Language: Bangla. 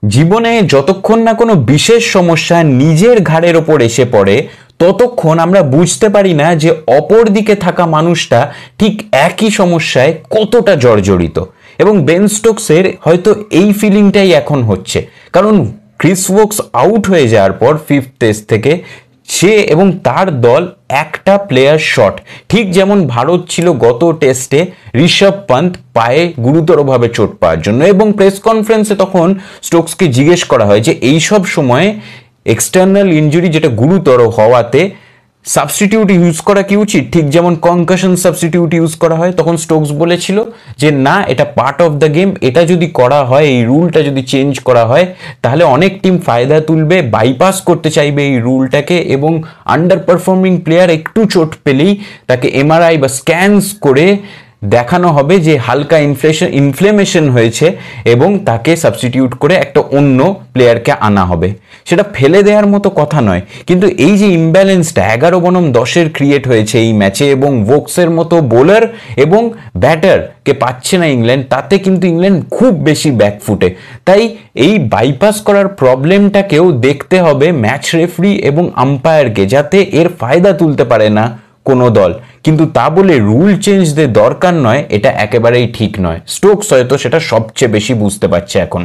জীবনে যতক্ষণ না কোনো বিশেষ সমস্যা নিজের ঘাড়ের ওপর এসে পড়ে ততক্ষণ আমরা বুঝতে পারি না যে অপর দিকে থাকা মানুষটা ঠিক একই সমস্যায় কতটা জর্জরিত। এবং বেন স্টোকসের হয়তো এই ফিলিংটাই এখন হচ্ছে, কারণ ক্রিস ওকস আউট হয়ে যাওয়ার পর ফিফথ টেস্ট থেকে সে এবং তার দল একটা প্লেয়ার শট, ঠিক যেমন ভারত ছিল গত টেস্টে ঋষভ পন্থ পায়ে গুরুতরভাবে চোট পাওয়ার জন্য। এবং প্রেস কনফারেন্সে তখন স্টোকসকে জিজ্ঞেস করা হয় যে এই সব সময়ে এক্সটার্নাল ইনজুরি যেটা গুরুতর হওয়াতে সাবস্টিটিউট ইউজ করা কি উচিত, ঠিক যেমন কনকাশন সাবস্টিটিউট ইউজ করা হয়। তখন স্টোকস বলেছিল যে না, এটা পার্ট অফ দ্য গেম, এটা যদি করা হয়, এই রুলটা যদি চেঞ্জ করা হয় তাহলে অনেক টিম ফায়দা তুলবে, বাইপাস করতে চাইবে এই রুলটাকে, এবং আন্ডার পারফর্মিং প্লেয়ার একটু চোট পেলেই তাকে এমআরআই বা স্ক্যানস করে দেখানো হবে যে হালকা ইনফ্লেমেশন হয়েছে এবং তাকে সাবস্টিটিউট করে একটা অন্য প্লেয়ারকে আনা হবে। সেটা ফেলে দেওয়ার মতো কথা নয়, কিন্তু এই যে ইমব্যালেন্সটা 11 বনাম 10-এর ক্রিয়েট হয়েছে এই ম্যাচে, এবং ভোক্সের মতো বোলার এবং ব্যাটারকে পাচ্ছে না ইংল্যান্ড, তাতে কিন্তু ইংল্যান্ড খুব বেশি ব্যাকফুটে। তাই এই বাইপাস করার প্রবলেমটাকেও দেখতে হবে ম্যাচ রেফারি এবং আম্পায়ারকে, যাতে এর ফায়দা তুলতে পারে না কোনো দল। কিন্তু তা বলে রুল চেঞ্জ দরকার নয়, এটা একেবারেই ঠিক নয়। স্টোকস হয়তো সেটা সবচেয়ে বেশি বুঝতে পারছে এখন।